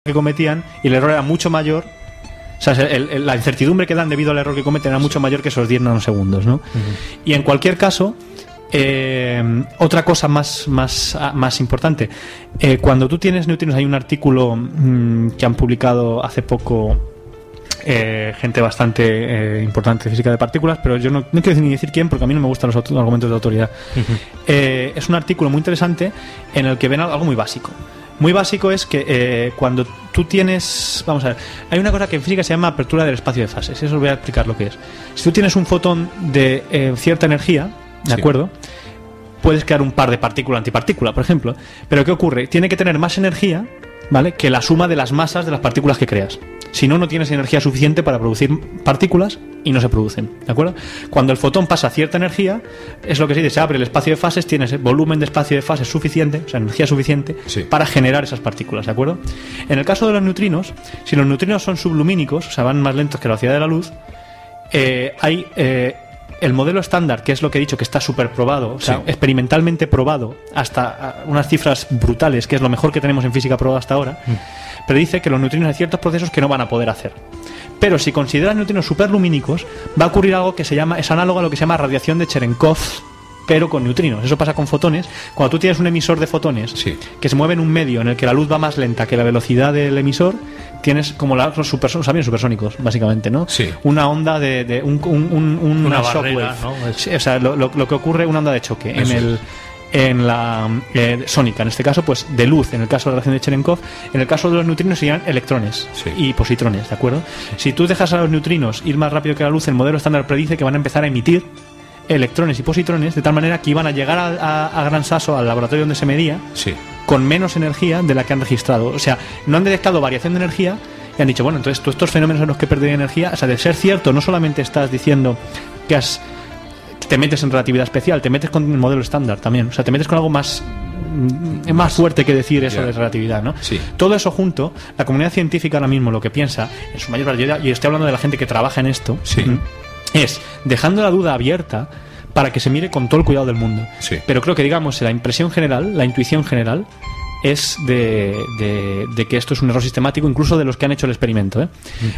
que cometían y el error era mucho mayor. O sea, la incertidumbre que dan debido al error que cometen era mucho mayor que esos 10 nanosegundos, ¿no? Y en cualquier caso, otra cosa más importante, cuando tú tienes neutrinos, hay un artículo que han publicado hace poco gente bastante importante de física de partículas, pero yo no quiero ni decir quién porque a mí no me gustan los argumentos de autoridad. Es un artículo muy interesante en el que ven algo muy básico. Muy básico es que cuando tú tienes... Vamos a ver, hay una cosa que en física se llama apertura del espacio de fases. Eso os voy a explicar lo que es. Si tú tienes un fotón de cierta energía, ¿de acuerdo? Puedes crear un par de partícula-antipartícula, por ejemplo. Pero ¿qué ocurre? Tiene que tener más energía, ¿vale?, que la suma de las masas de las partículas que creas. Si no, no tienes energía suficiente para producir partículas y no se producen, ¿de acuerdo? Cuando el fotón pasa a cierta energía, es lo que se dice, se abre el espacio de fases, tienes volumen de espacio de fases suficiente, o sea, energía suficiente, para generar esas partículas, ¿de acuerdo? En el caso de los neutrinos, si los neutrinos son sublumínicos, o sea, van más lentos que la velocidad de la luz, hay... el modelo estándar, que es lo que he dicho, que está súper probado, o sea, experimentalmente probado hasta unas cifras brutales, que es lo mejor que tenemos en física probada hasta ahora, predice que los neutrinos hay ciertos procesos que no van a poder hacer. Pero si consideras neutrinos superlumínicos, va a ocurrir algo que se llama, es análogo a lo que se llama radiación de Cherenkov, pero con neutrinos. Eso pasa con fotones. Cuando tú tienes un emisor de fotones que se mueve en un medio en el que la luz va más lenta que la velocidad del emisor, tienes como los supersónicos, básicamente, ¿no? Sí. Una onda de una barrera, ¿no? Sí, o sea, lo que ocurre, una onda de choque en la sónica, en este caso, pues de luz, en el caso de la radiación de Cherenkov. En el caso de los neutrinos serían electrones y positrones, ¿de acuerdo? Si tú dejas a los neutrinos ir más rápido que la luz, el modelo estándar predice que van a empezar a emitir electrones y positrones de tal manera que iban a llegar a Gran Sasso, al laboratorio donde se medía, con menos energía de la que han registrado. O sea, no han detectado variación de energía y han dicho, bueno, entonces tú estos fenómenos en los que perdería energía, o sea, de ser cierto, no solamente estás diciendo que te metes en relatividad especial, te metes con el modelo estándar también, o sea, te metes con algo más fuerte que decir eso de relatividad, ¿no? Todo eso junto, la comunidad científica ahora mismo lo que piensa, en su mayor mayoría, y estoy hablando de la gente que trabaja en esto, es dejando la duda abierta para que se mire con todo el cuidado del mundo. Pero creo que, digamos, la impresión general, la intuición general es de que esto es un error sistemático, incluso de los que han hecho el experimento, ¿eh?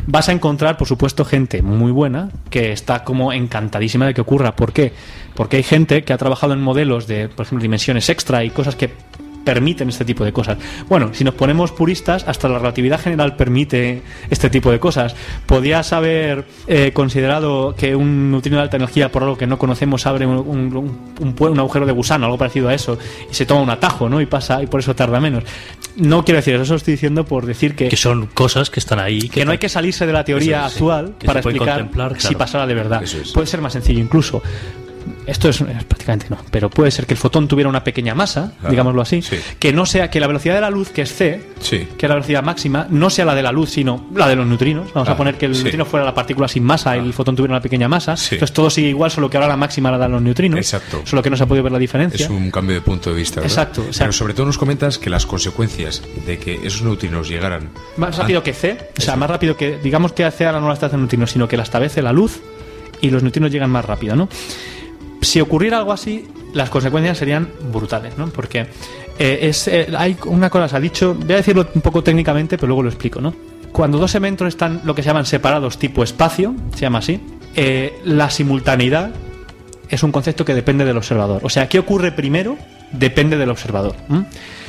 Vas a encontrar, por supuesto, gente muy buena que está como encantadísima de que ocurra. ¿Por qué? Porque hay gente que ha trabajado en modelos de, por ejemplo, dimensiones extra y cosas que permiten este tipo de cosas. Bueno, si nos ponemos puristas, hasta la relatividad general permite este tipo de cosas. Podías haber considerado que un neutrino de alta energía, por algo que no conocemos, abre un agujero de gusano, algo parecido a eso, y se toma un atajo, ¿no? Y pasa, y por eso tarda menos. No quiero decir eso, estoy diciendo por decir que son cosas que están ahí, que no hay que salirse de la teoría actual para explicar si pasara de verdad. Puede ser más sencillo incluso. Esto es prácticamente no, pero puede ser que el fotón tuviera una pequeña masa, digámoslo así, que no sea, que la velocidad de la luz, que es c, que es la velocidad máxima, no sea la de la luz, sino la de los neutrinos. Vamos a poner que el neutrino fuera la partícula sin masa y el fotón tuviera una pequeña masa. Entonces todo sigue igual, solo que ahora la máxima la dan los neutrinos. Solo que no se ha podido ver la diferencia. Es un cambio de punto de vista, ¿verdad? O sea, pero sobre todo nos comentas que las consecuencias de que esos neutrinos llegaran más rápido que c, o sea, más rápido que, digamos que c ahora no la está haciendo neutrinos, sino que la establece la luz y los neutrinos llegan más rápido, ¿no? Si ocurriera algo así, las consecuencias serían brutales, ¿no? Porque hay una cosa, se ha dicho, voy a decirlo un poco técnicamente, pero luego lo explico, ¿no? Cuando dos eventos están lo que se llaman separados tipo espacio, se llama así, la simultaneidad es un concepto que depende del observador. O sea, ¿qué ocurre primero? Depende del observador.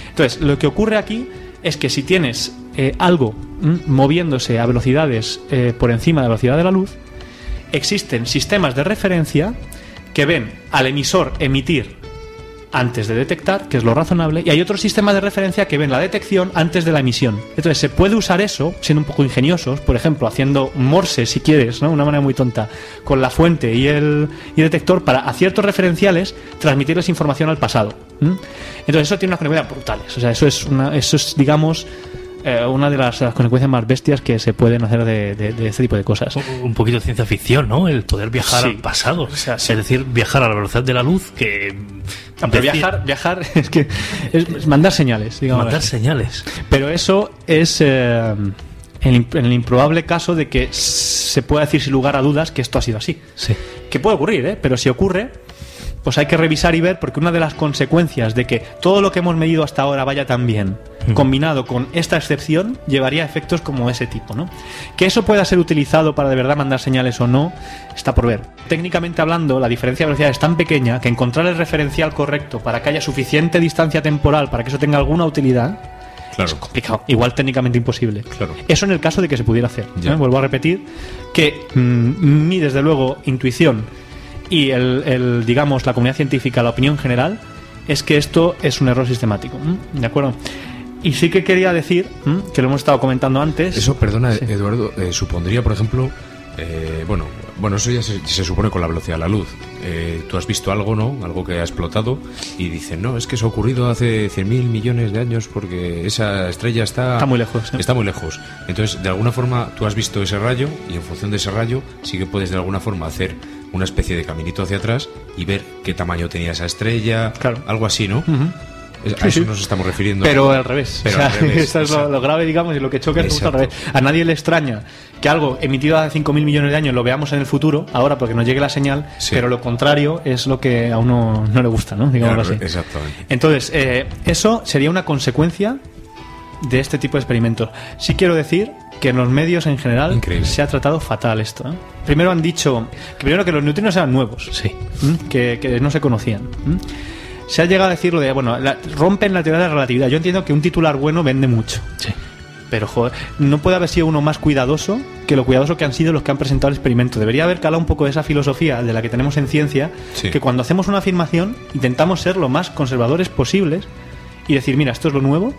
Entonces, lo que ocurre aquí es que si tienes algo moviéndose a velocidades por encima de la velocidad de la luz, existen sistemas de referencia que ven al emisor emitir antes de detectar, que es lo razonable, y hay otros sistemas de referencia que ven la detección antes de la emisión. Entonces se puede usar eso, siendo un poco ingeniosos, por ejemplo, haciendo Morse, si quieres, ¿no? Una manera muy tonta, con la fuente y el detector, para a ciertos referenciales transmitirles información al pasado. Entonces eso tiene unas consecuencias brutales. O sea, eso es digamos, una de las consecuencias más bestias que se pueden hacer de este tipo de cosas. Un poquito de ciencia ficción, ¿no? El poder viajar al pasado. O sea, es decir, viajar a la velocidad de la luz, que... Pero viajar es que es mandar señales, digamos. Mandar señales. Pero eso es en el improbable caso de que se pueda decir sin lugar a dudas que esto ha sido así. Que puede ocurrir, pero si ocurre, pues hay que revisar y ver, porque una de las consecuencias de que todo lo que hemos medido hasta ahora vaya tan bien, combinado con esta excepción, llevaría a efectos como ese tipo, ¿no? Que eso pueda ser utilizado para de verdad mandar señales o no, está por ver. Técnicamente hablando, la diferencia de velocidad es tan pequeña que encontrar el referencial correcto para que haya suficiente distancia temporal para que eso tenga alguna utilidad, claro, es complicado, igual técnicamente imposible. Claro. Eso en el caso de que se pudiera hacer. Vuelvo a repetir que mi, desde luego, intuición y digamos, la comunidad científica, la opinión general, es que esto es un error sistemático. ¿De acuerdo? Y sí que quería decir, que lo hemos estado comentando antes... Eso, perdona, sí. Eduardo, supondría, por ejemplo, bueno, eso ya se supone con la velocidad de la luz. Tú has visto algo, ¿no? Algo que ha explotado y dicen, no, es que eso ha ocurrido hace 100.000 millones de años porque esa estrella está muy lejos. ¿Sí? Está muy lejos. Entonces, de alguna forma, tú has visto ese rayo y en función de ese rayo sí que puedes de alguna forma hacer una especie de caminito hacia atrás y ver qué tamaño tenía esa estrella, claro, algo así, ¿no? A eso nos estamos refiriendo. Pero al revés. Pero al revés, eso es lo grave, digamos, y lo que choca es al revés. A nadie le extraña que algo emitido hace 5.000 millones de años lo veamos en el futuro, ahora porque nos llegue la señal, pero lo contrario es lo que a uno no le gusta, ¿no? Digamos así. Exactamente. Entonces, eso sería una consecuencia de este tipo de experimentos. Sí quiero decir que en los medios en general se ha tratado fatal esto, ¿eh? Primero han dicho que los neutrinos eran nuevos, que no se conocían. Se ha llegado a decirlo de, bueno, rompen la teoría de la relatividad. Yo entiendo que un titular bueno vende mucho. Sí. Pero, joder, no puede haber sido uno más cuidadoso que lo cuidadoso que han sido los que han presentado el experimento. Debería haber calado un poco de esa filosofía de la que tenemos en ciencia, que cuando hacemos una afirmación intentamos ser lo más conservadores posibles y decir, mira, esto es lo nuevo.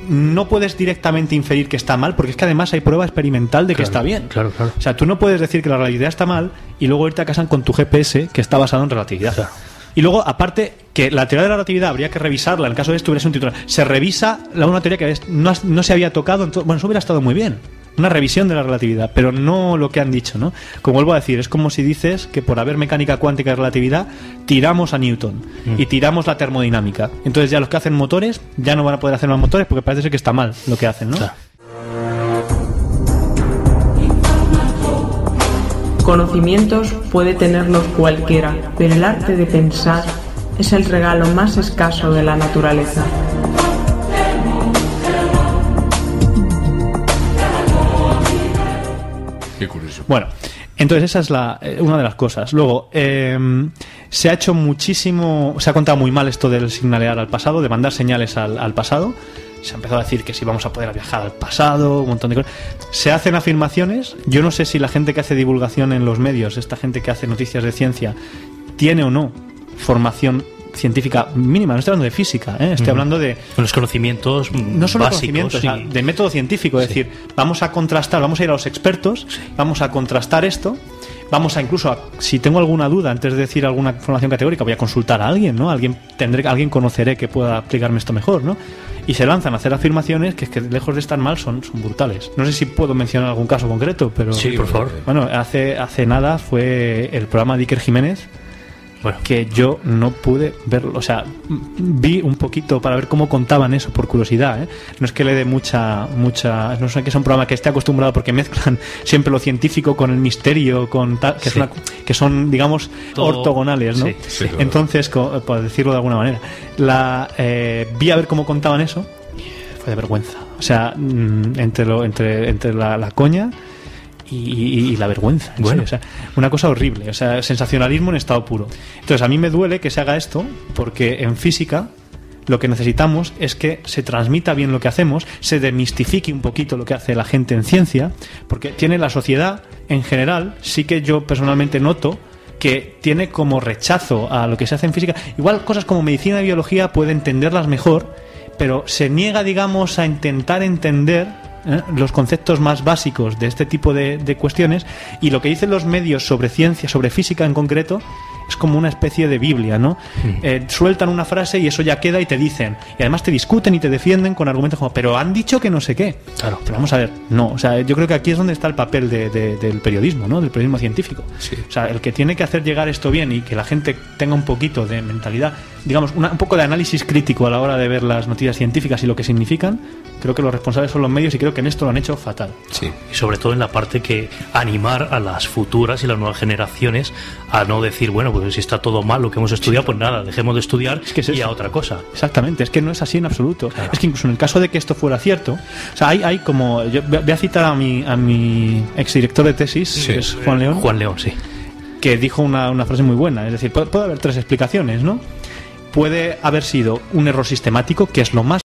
No puedes directamente inferir que está mal, porque es que además hay prueba experimental de que está bien. Claro. O sea, tú no puedes decir que la relatividad está mal y luego irte a casa con tu GPS que está basado en relatividad. Claro. Y luego, aparte, que la teoría de la relatividad habría que revisarla en el caso de esto hubiera sido un titular. Se revisa una teoría que no se había tocado. Bueno, eso hubiera estado muy bien. Una revisión de la relatividad, pero no lo que han dicho, ¿no? Como vuelvo a decir, es como si dices que por haber mecánica cuántica y relatividad tiramos a Newton y tiramos la termodinámica. Entonces ya los que hacen motores ya no van a poder hacer más motores porque parece ser que está mal lo que hacen, ¿no? Claro. Conocimientos puede tenerlos cualquiera, pero el arte de pensar es el regalo más escaso de la naturaleza. Qué curioso. Bueno, entonces esa es una de las cosas. Luego, se ha hecho muchísimo, se ha contado muy mal esto del signalear al pasado, de mandar señales al pasado. Se ha empezado a decir que si vamos a poder viajar al pasado, un montón de cosas. Se hacen afirmaciones. Yo no sé si la gente que hace divulgación en los medios, esta gente que hace noticias de ciencia, tiene o no formación científica mínima. No estoy hablando de física, estoy hablando de los conocimientos no solo básicos, conocimientos, o sea, de método científico. Es decir, vamos a contrastar, vamos a ir a los expertos, vamos a contrastar esto. Vamos a incluso, si tengo alguna duda, antes de decir alguna información categórica, voy a consultar a alguien, ¿no? Alguien conoceré que pueda explicarme esto mejor, ¿no? Y se lanzan a hacer afirmaciones que lejos de estar mal son brutales. No sé si puedo mencionar algún caso concreto, pero... Sí, por favor. Bueno, hace nada fue el programa de Iker Jiménez, que yo no pude verlo. O sea, vi un poquito para ver cómo contaban eso, por curiosidad, ¿eh? No es que le dé mucha... No sé que es un programa que esté acostumbrado, porque mezclan siempre lo científico con el misterio, con tal, que son, digamos, ortogonales, ¿no? Sí, entonces, por decirlo de alguna manera, vi a ver cómo contaban eso y fue de vergüenza. O sea, entre la coña y la vergüenza, bueno. O sea, una cosa horrible, o sea, sensacionalismo en estado puro. Entonces a mí me duele que se haga esto, porque en física lo que necesitamos es que se transmita bien lo que hacemos, se demistifique un poquito lo que hace la gente en ciencia, porque tiene la sociedad en general, sí que yo personalmente noto que tiene como rechazo a lo que se hace en física. Igual cosas como medicina y biología puede entenderlas mejor, pero se niega, digamos, a intentar entender los conceptos más básicos de este tipo de cuestiones, y lo que dicen los medios sobre ciencia, sobre física en concreto, es como una especie de Biblia, ¿no? Sueltan una frase y eso ya queda y te dicen, y además te discuten y te defienden con argumentos como, pero han dicho que no sé qué. Claro. Pero vamos a ver, no, o sea, yo creo que aquí es donde está el papel del periodismo, ¿no? Del periodismo científico. Sí. O sea, el que tiene que hacer llegar esto bien y que la gente tenga un poquito de mentalidad, digamos, un poco de análisis crítico a la hora de ver las noticias científicas y lo que significan. Creo que los responsables son los medios y creo que en esto lo han hecho fatal. Sí. Y sobre todo en la parte que animar a las futuras y las nuevas generaciones a no decir, bueno, porque si está todo mal lo que hemos estudiado, pues nada, dejemos de estudiar y a otra cosa. Exactamente, es que no es así en absoluto. Claro. Es que incluso en el caso de que esto fuera cierto, o sea, hay como... Yo voy a citar a mi exdirector de tesis, que es Juan León. Juan León, sí. Que dijo una frase muy buena, es decir, puede haber tres explicaciones, ¿no? Puede haber sido un error sistemático, que es lo más